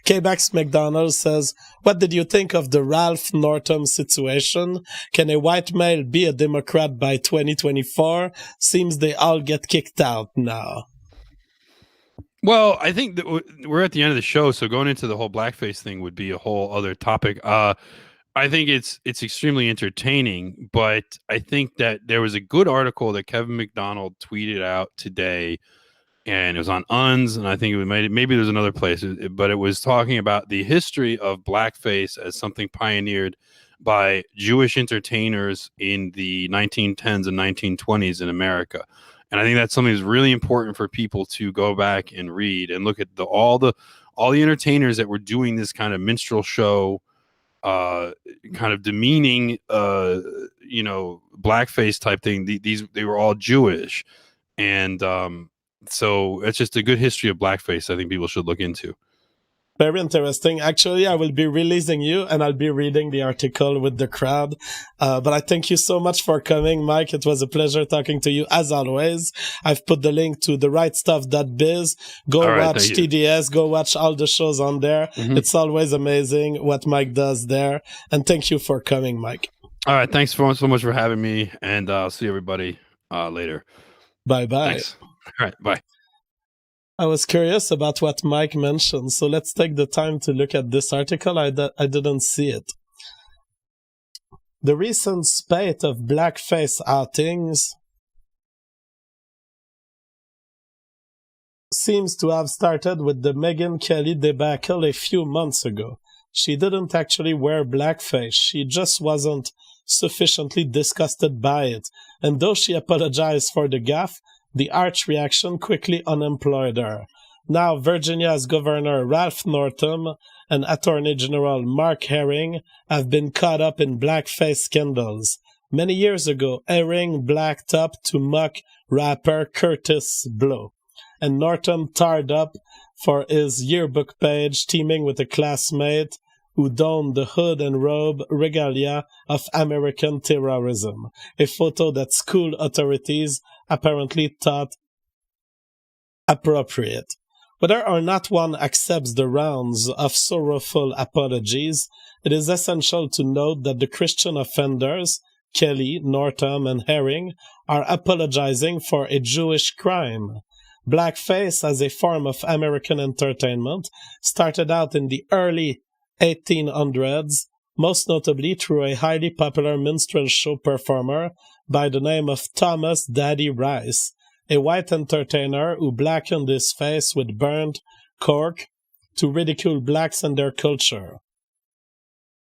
K-Bax McDonald says, what did you think of the Ralph Northam situation? Can a white male be a Democrat by 2024? Seems they all get kicked out now. Well, I think that we're at the end of the show, so going into the whole blackface thing would be a whole other topic. I think it's extremely entertaining, but I think that there was a good article that Kevin McDonald tweeted out today, and it was on UNS, and I think maybe there's another place, but it was talking about the history of blackface as something pioneered by Jewish entertainers in the 1910s and 1920s in America. And I think that's something that's really important for people to go back and read and look at all the entertainers that were doing this kind of minstrel show, kind of demeaning, blackface type thing. They were all Jewish, and so it's just a good history of blackface I think people should look into. Very interesting. Actually, I will be releasing you and I'll be reading the article with the crowd. But I thank you so much for coming, Mike. It was a pleasure talking to you as always. I've put the link to therightstuff.biz. Go watch TDS. Go watch all the shows on there. Mm-hmm. It's always amazing what Mike does there. And thank you for coming, Mike. All right. Thanks so much for having me. And I'll see everybody later. Bye-bye. Thanks. All right. Bye. I was curious about what Mike mentioned, so let's take the time to look at this article. I didn't see it. The recent spate of blackface outings seems to have started with the Megyn Kelly debacle a few months ago. She didn't actually wear blackface, she just wasn't sufficiently disgusted by it, and though she apologized for the gaffe, the arch reaction quickly unemployed her. Now Virginia's Governor Ralph Northam and Attorney General Mark Herring have been caught up in blackface scandals. Many years ago, Herring blacked up to mock rapper Curtis Blow, and Northam tarred up for his yearbook page, teaming with a classmate who donned the hood and robe regalia of American terrorism, a photo that school authorities apparently thought appropriate. Whether or not one accepts the rounds of sorrowful apologies, it is essential to note that the Christian offenders, Kelly, Northam, and Herring, are apologizing for a Jewish crime. Blackface as a form of American entertainment started out in the early 1800s, most notably through a highly popular minstrel show performer by the name of Thomas Daddy Rice, a white entertainer who blackened his face with burnt cork to ridicule blacks and their culture.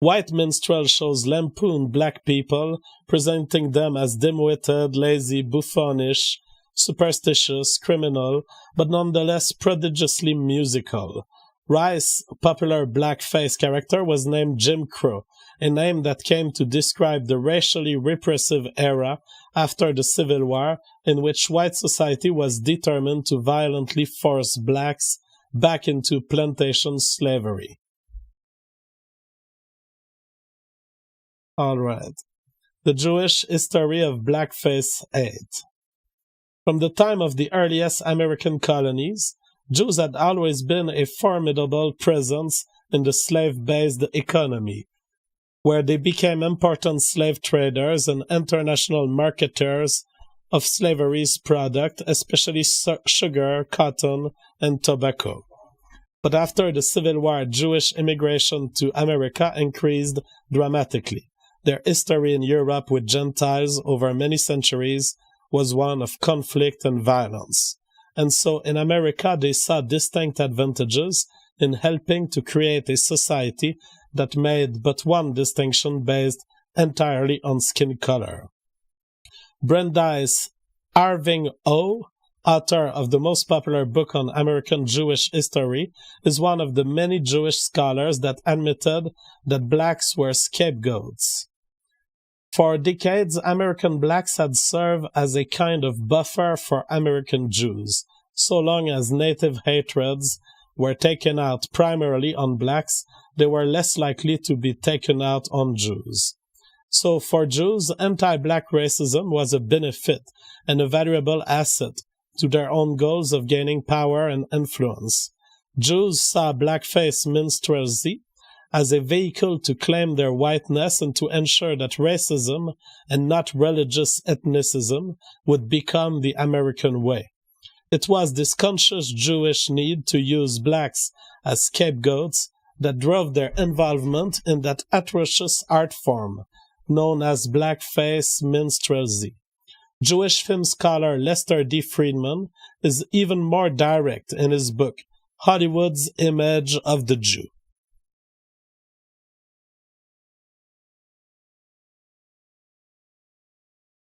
White minstrel shows lampooned black people, presenting them as dim-witted, lazy, buffoonish, superstitious, criminal, but nonetheless prodigiously musical. Rice's popular blackface character was named Jim Crow, a name that came to describe the racially repressive era after the Civil War in which white society was determined to violently force blacks back into plantation slavery. All right. The Jewish history of blackface hate. From the time of the earliest American colonies, Jews had always been a formidable presence in the slave-based economy, where they became important slave traders and international marketers of slavery's product, especially sugar, cotton, and tobacco. But after the Civil War, Jewish immigration to America increased dramatically. Their history in Europe with Gentiles over many centuries was one of conflict and violence. And so in America, they saw distinct advantages in helping to create a society that made but one distinction based entirely on skin color. Brandeis Irving O., author of the most popular book on American Jewish history, is one of the many Jewish scholars that admitted that blacks were scapegoats. For decades, American blacks had served as a kind of buffer for American Jews, so long as native hatreds were taken out primarily on blacks, they were less likely to be taken out on Jews. So for Jews, anti-black racism was a benefit and a valuable asset to their own goals of gaining power and influence. Jews saw blackface minstrelsy as a vehicle to claim their whiteness and to ensure that racism and not religious ethnicism would become the American way. It was this conscious Jewish need to use blacks as scapegoats that drove their involvement in that atrocious art form known as blackface minstrelsy. Jewish film scholar Lester D. Friedman is even more direct in his book, Hollywood's Image of the Jew.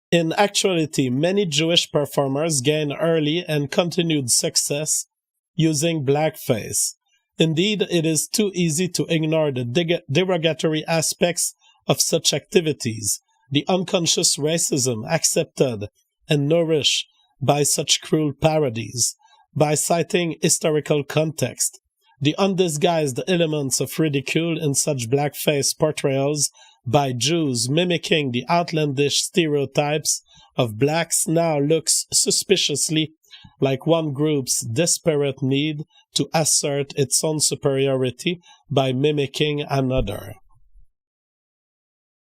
In actuality, many Jewish performers gained early and continued success using blackface. Indeed, it is too easy to ignore the derogatory aspects of such activities, the unconscious racism accepted and nourished by such cruel parodies, by citing historical context, the undisguised elements of ridicule in such blackface portrayals by Jews mimicking the outlandish stereotypes of blacks now looks suspiciously like one group's desperate need to assert its own superiority by mimicking another.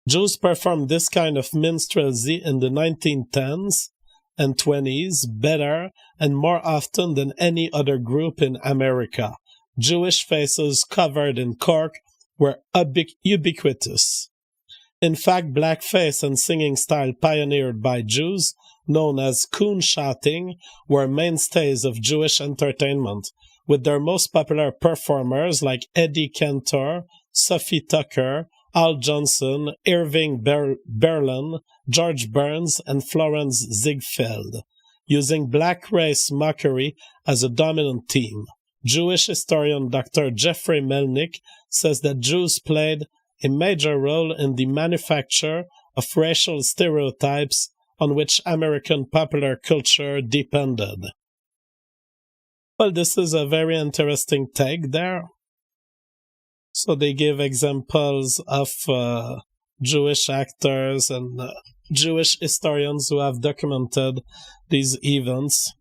Jews performed this kind of minstrelsy in the 1910s and 20s better and more often than any other group in America. Jewish faces covered in cork were ubiquitous. In fact, blackface and singing style pioneered by Jews, known as coon shouting, were mainstays of Jewish entertainment, with their most popular performers like Eddie Cantor, Sophie Tucker, Al Johnson, Irving Berlin, George Burns, and Florence Ziegfeld, using black race mockery as a dominant theme. Jewish historian Dr. Jeffrey Melnick says that Jews played a major role in the manufacture of racial stereotypes on which American popular culture depended. Well, this is a very interesting take there. So they give examples of Jewish actors and Jewish historians who have documented these events.